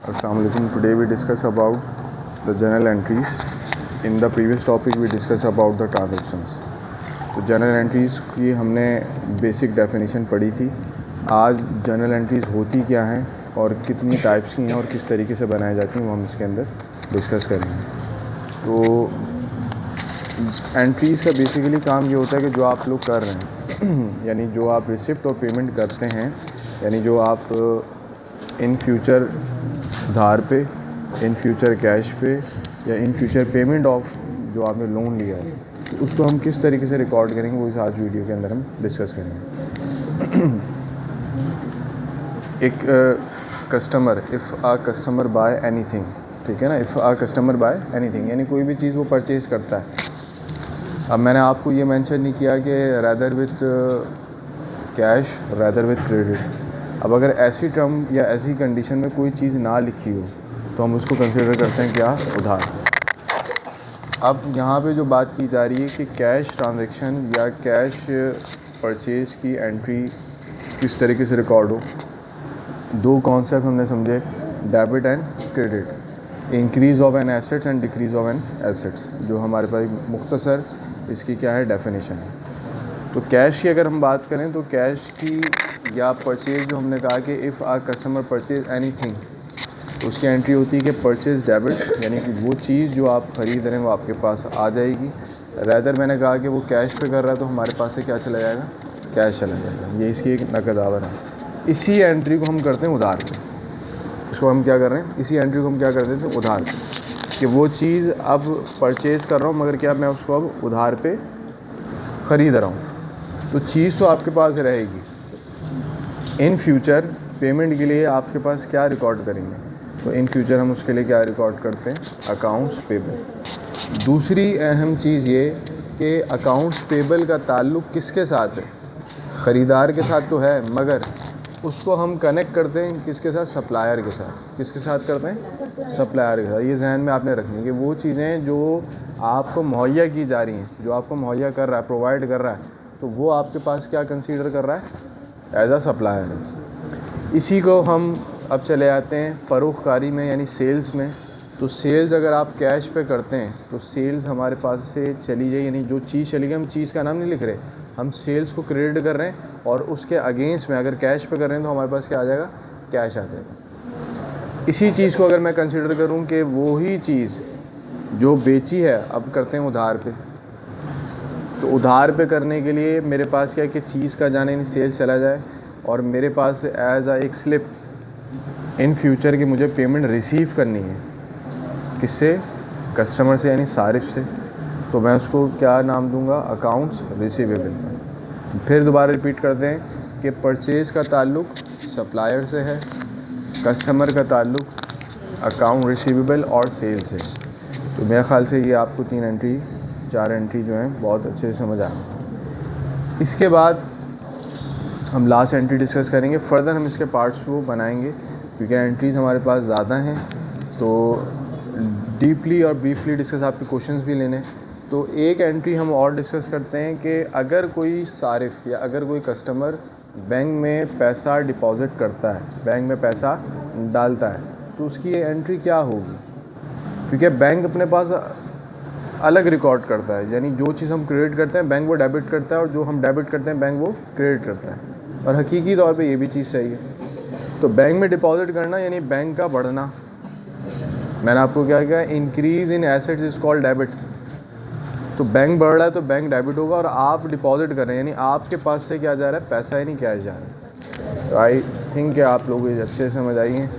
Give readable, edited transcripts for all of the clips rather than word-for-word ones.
Assalamualaikum. Today we discuss about the journal entries. In the previous topic we discuss about the transactions. तो journal entries की हमने basic definition पढ़ी थी. आज journal entries होती क्या हैं और कितनी टाइप्स की हैं और किस तरीके से बनाई जाती हैं वो हम इसके अंदर डिस्कस करेंगे. तो एंट्रीज़ का बेसिकली काम ये होता है कि जो आप लोग कर रहे हैं यानी जो आप रिसिप्ट और पेमेंट करते हैं, यानी जो आप इन फ्यूचर उधार पे, इन फ्यूचर कैश पे या इन फ्यूचर पेमेंट ऑफ जो आपने लोन लिया है, तो उसको हम किस तरीके से रिकॉर्ड करेंगे वो इस आज वीडियो के अंदर हम डिस्कस करेंगे. एक customer, if a customer buy anything, ठीक है ना, if a customer buy anything यानी कोई भी चीज़ वो परचेज़ करता है. अब मैंने आपको ये मेंशन नहीं किया कि rather with cash, rather with credit. अब अगर ऐसी टर्म या ऐसी कंडीशन में कोई चीज़ ना लिखी हो तो हम उसको कंसिडर करते हैं क्या, उधार. अब यहाँ पे जो बात की जा रही है कि कैश ट्रांजैक्शन या कैश परचेज़ की एंट्री किस तरीके से रिकॉर्ड हो. दो कॉन्सेप्ट हमने समझे, debit and credit, increase of an assets and decrease of an assets, जो हमारे पास मुख्तसर इसकी क्या है डेफिनेशन है. तो कैश की अगर हम बात करें तो कैश की या परचेज़ जो हमने कहा कि if a customer purchase anything, तो उसकी एंट्री होती है कि परचेज़ डेबिट, यानी कि वो चीज़ जो आप ख़रीद रहे हैं वो आपके पास आ जाएगी. रैदर मैंने कहा कि वो कैश पे कर रहा है तो हमारे पास से क्या चला जाएगा, कैश चला जाएगा. ये इसकी एक नकदावर है. इसी एंट्री को हम करते हैं उधार पे. इसको हम क्या कर रहे हैं, इसी एंट्री को हम क्या करते थे, उधार पे, कि वो चीज़ अब परचेज़ कर रहा हूँ मगर क्या मैं उसको अब उधार पे ख़रीद रहा हूँ. तो चीज़ तो आपके पास रहेगी, इन फ्यूचर पेमेंट के लिए आपके पास क्या रिकॉर्ड करेंगे, तो इन फ्यूचर हम उसके लिए क्या रिकॉर्ड करते हैं, अकाउंट्स पेबल. दूसरी अहम चीज़ ये कि अकाउंट्स पेबल का ताल्लुक़ किसके साथ है, ख़रीदार के साथ तो है मगर उसको हम कनेक्ट करते हैं किसके साथ, सप्लायर के साथ. किसके साथ करते हैं, सप्लायर के साथ. ये जहन में आपने रखनी है कि वो चीज़ें जो आपको मुहैया की जा रही हैं, जो आपको मुहैया कर रहा है, प्रोवाइड कर रहा है, तो वो आपके पास क्या कंसीडर कर रहा है, एज अ सप्लायर. इसी को हम अब चले आते हैं फ़रोख्तकारी में यानी सेल्स में. तो सेल्स अगर आप कैश पे करते हैं तो सेल्स हमारे पास से चली जाए, यानी जो चीज़ चली गई, हम चीज़ का नाम नहीं लिख रहे, हम सेल्स को क्रेडिट कर रहे हैं और उसके अगेंस्ट में अगर कैश पे कर रहे हैं तो हमारे पास क्या आ जाएगा, कैश आ जाएगा. इसी चीज़ को अगर मैं कंसिडर करूँ कि वो ही चीज़ जो बेची है अब करते हैं उधार पे, तो उधार पे करने के लिए मेरे पास क्या है कि चीज़ का जाने यानी सेल्स चला जाए और मेरे पास एज एक स्लिप इन फ्यूचर की मुझे पेमेंट रिसीव करनी है, किससे, कस्टमर से यानी सारिफ से. तो मैं उसको क्या नाम दूंगा, अकाउंट्स रिसीवेबल. फिर दोबारा रिपीट करते हैं कि परचेज़ का ताल्लुक़ सप्लायर से है, कस्टमर का ताल्लुक़ अकाउंट रिसीवेबल और सेल से. तो मेरे ख़्याल से ये आपको 4 एंट्री जो हैं बहुत अच्छे से समझ आ गई. इसके बाद हम लास्ट एंट्री डिस्कस करेंगे. फर्दर हम इसके पार्ट्स को बनाएंगे क्योंकि एंट्रीज़ हमारे पास ज़्यादा हैं, तो डीपली और ब्रीफली डिस्कस आपके क्वेश्चंस भी लेने. तो एक एंट्री हम और डिस्कस करते हैं कि अगर कोई सारिफ या अगर कोई कस्टमर बैंक में पैसा डिपॉज़िट करता है, बैंक में पैसा डालता है, तो उसकी ये एंट्री क्या होगी. क्योंकि बैंक अपने पास अलग रिकॉर्ड करता है, यानी जो चीज़ हम क्रेडिट करते हैं बैंक वो डेबिट करता है और जो हम डेबिट करते हैं बैंक वो क्रेडिट करता है. और हकीकी तौर पे ये भी चीज़ सही है. तो बैंक में डिपॉज़िट करना यानी बैंक का बढ़ना. मैंने आपको क्या कहा, increase in assets is called debit. तो बैंक बढ़ रहा है तो बैंक डेबिट होगा और आप डिपॉज़िट कर रहे हैं यानी आपके पास से क्या जा रहा है, पैसा ही नहीं कैश जा रहा है. तो आई थिंक कि आप लोग ये अच्छे से समझ आई हैं.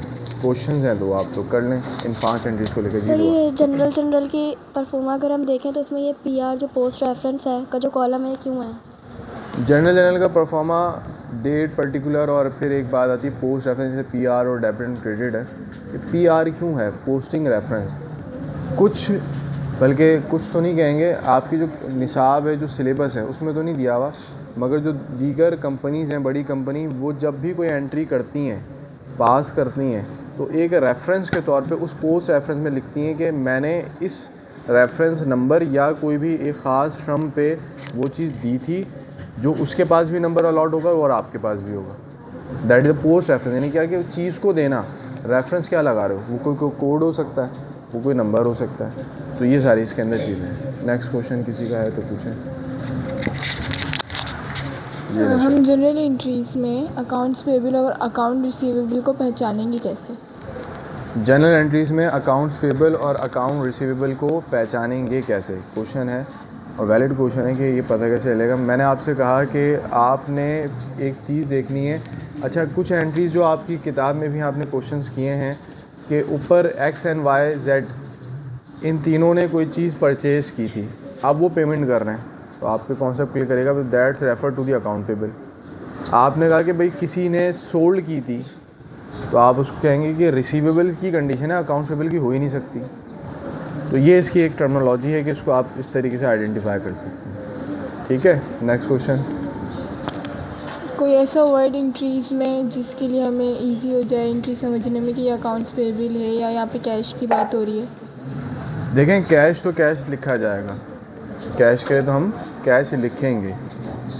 क्वेश्चंस हैं तो आप लोग कर लें इन 5 एंट्रीज़ को लेकर. सर ये जनरल की परफॉर्मा अगर हम देखें तो इसमें ये पीआर जो पोस्ट रेफरेंस है का जो कॉलम है क्यों है, जनरल का परफॉर्मा डेट पर्टिकुलर और फिर एक बात आती है पोस्ट रेफरेंस, जैसे पीआर और डेबिट एंड क्रेडिट है. ये पीआर क्यों है, पोस्टिंग रेफरेंस. कुछ बल्कि कुछ तो नहीं कहेंगे, आपकी जो निसाब है, जो सिलेबस है उसमें तो नहीं दिया हुआ, मगर जो दीगर कंपनीज़ हैं, बड़ी कंपनी, वो जब भी कोई एंट्री करती हैं, पास करती हैं, तो एक रेफरेंस के तौर पे उस पोस्ट रेफरेंस में लिखती हैं कि मैंने इस रेफरेंस नंबर या कोई भी एक ख़ास श्रम पे वो चीज़ दी थी, जो उसके पास भी नंबर अलॉट होगा और आपके पास भी होगा. That is the post reference. यानी क्या कि चीज़ को देना, रेफरेंस क्या लगा रहे हो, वो कोई कोड हो सकता है, वो कोई नंबर हो सकता है, तो ये सारी इसके अंदर चीज़ें हैं। नेक्स्ट क्वेश्चन किसी का है तो पूछें। हम जनरल एंट्रीज में अकाउंट्स पेबल और अकाउंट रिसीवेबल को पहचानेंगे कैसे? जनरल एंट्रीज़ में अकाउंट्स पेबल और अकाउंट रिसीवेबल को पहचानेंगे कैसे, क्वेश्चन है और वैलिड क्वेश्चन है कि ये पता कैसे चलेगा। मैंने आपसे कहा कि आपने एक चीज़ देखनी है। अच्छा, कुछ एंट्रीज़ जो आपकी किताब में भी आपने क्वेश्चंस किए हैं कि ऊपर एक्स एंड वाई जेड इन तीनों ने कोई चीज़ परचेज़ की थी, अब वो पेमेंट कर रहे हैं, तो आप पे कॉन्सेप्ट क्लियर करेगा, that's refer to the account payable. आपने कहा कि भाई किसी ने सोल्ड की थी, तो आप उसको कहेंगे कि रिसीवेबल की कंडीशन है, अकाउंट पेबल की हो ही नहीं सकती। तो ये इसकी एक टर्मिनोलॉजी है कि इसको आप इस तरीके से आइडेंटिफाई कर सकते हैं। ठीक है, नेक्स्ट क्वेश्चन। कोई ऐसा वर्ड एंट्रीज में जिसके लिए हमें इजी हो जाए एंट्री समझने में कि ये अकाउंट्स पेबल है या यहाँ पे कैश की बात हो रही है? देखें, कैश तो कैश लिखा जाएगा, कैश के लिए तो हम कैश लिखेंगे।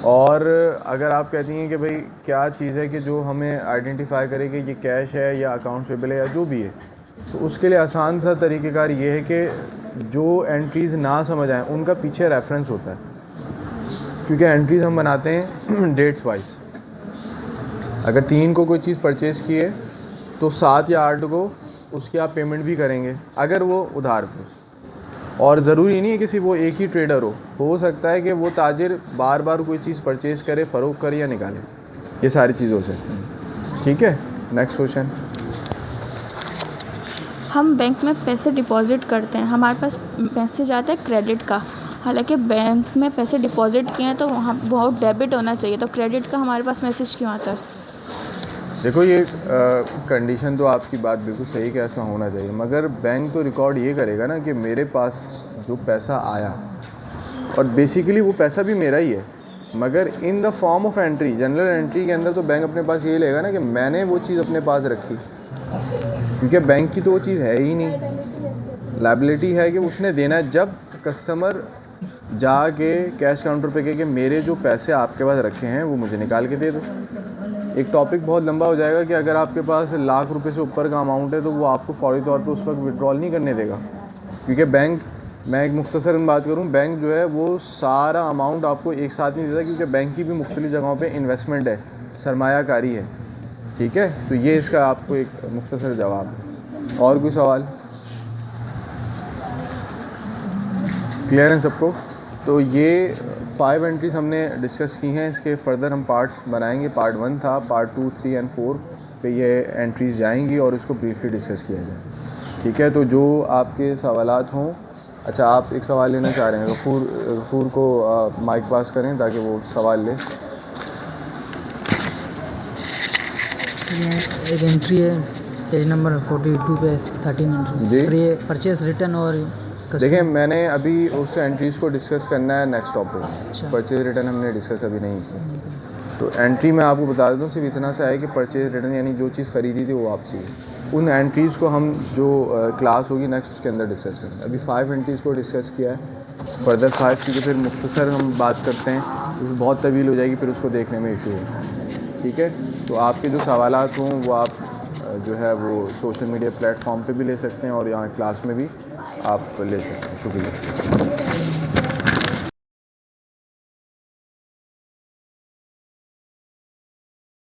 और अगर आप कहती हैं कि भाई क्या चीज़ है कि जो हमें आइडेंटिफाई करे कि ये कैश है या अकाउंट पेबल है या जो भी है, तो उसके लिए आसान सा तरीक़ेकार ये है कि जो एंट्रीज़ ना समझ आएँ उनका पीछे रेफरेंस होता है, क्योंकि एंट्रीज़ हम बनाते हैं डेट्स वाइज। अगर 3 को कोई चीज़ परचेज़ की है तो 7 या 8 को उसकी आप पेमेंट भी करेंगे अगर वो उधार पे। और ज़रूरी नहीं है कि सिर्फ वो एक ही ट्रेडर हो सकता है कि वो ताजिर बार बार कोई चीज़ परचेज़ करे, फ़रोख्त करे या निकाले, ये सारी चीज़ हो सकती हैं। ठीक है, नेक्स्ट क्वेश्चन। हम बैंक में पैसे डिपॉज़िट करते हैं, हमारे पास मैसेज आता है क्रेडिट का, हालांकि बैंक में पैसे डिपॉज़िट किए हैं तो वहाँ वो डेबिट होना चाहिए, तो क्रेडिट का हमारे पास मैसेज क्यों आता है? देखो, ये कंडीशन तो आपकी बात बिल्कुल सही कि ऐसा होना चाहिए, मगर बैंक तो रिकॉर्ड ये करेगा ना कि मेरे पास जो पैसा आया, और बेसिकली वो पैसा भी मेरा ही है, मगर in the form of entry, general entry के अंदर तो बैंक अपने पास ये लेगा ना कि मैंने वो चीज़ अपने पास रखी, क्योंकि बैंक की तो वो चीज़ है ही नहीं। लायबिलिटी है कि उसने देना है। जब कस्टमर जाके कैश काउंटर पे कहे कि मेरे जो पैसे आपके पास रखे हैं वो मुझे निकाल के दे दो, एक टॉपिक बहुत लंबा हो जाएगा कि अगर आपके पास लाख रुपए से ऊपर का अमाउंट है तो वो आपको फौरी तौर पे उस वक्त विड्रॉल नहीं करने देगा, क्योंकि बैंक, मैं एक मुख्तसर बात करूं, बैंक जो है वो सारा अमाउंट आपको एक साथ नहीं देता, क्योंकि बैंक की भी मुख्तलिफ जगहों पे इन्वेस्टमेंट है, सरमायाकारी है। ठीक है, तो ये इसका आपको एक मुख्तसर जवाब है। और कोई सवाल? क्लियर है सबको? तो ये 5 एंट्रीज हमने डिस्कस की हैं, इसके फर्दर हम पार्ट्स बनाएंगे। पार्ट 1 था, पार्ट 2, 3 और 4 पे ये एंट्रीज जाएंगी और इसको ब्रीफली डिस्कस किया जाए। ठीक है, तो जो आपके सवालात हों। अच्छा, आप एक सवाल लेना चाह रहे हैं, गफूर को माइक पास करें ताकि वो सवाल ले। एक एंट्री है पेज नंबर 42 पे 13 एंट्री जी। सर, ये परचेज रिटर्न और देखिए, मैंने अभी उस एंट्रीज़ को डिस्कस करना है नेक्स्ट टॉपिक। अच्छा। परचेज रिटर्न हमने डिस्कस अभी नहीं की, तो एंट्री मैं आपको बता देता हूँ, सिर्फ इतना सा है कि परचेज रिटर्न यानी जो चीज़ खरीदी थी वो वापसी है। उन एंट्रीज़ को हम जो क्लास होगी नेक्स्ट उसके अंदर डिस्कस करेंगे। अभी 5 एंट्रीज़ को डिस्कस किया है, फर्दर 5 की तो फिर मुख्तसर हम बात करते हैं, तो बहुत तवील हो जाएगी, फिर उसको देखने में इशू है। ठीक है, तो आपके जो सवालात हों वो आप जो है वो सोशल मीडिया प्लेटफॉर्म पे भी ले सकते हैं और यहाँ क्लास में भी आप ले सकते हैं। शुक्रिया।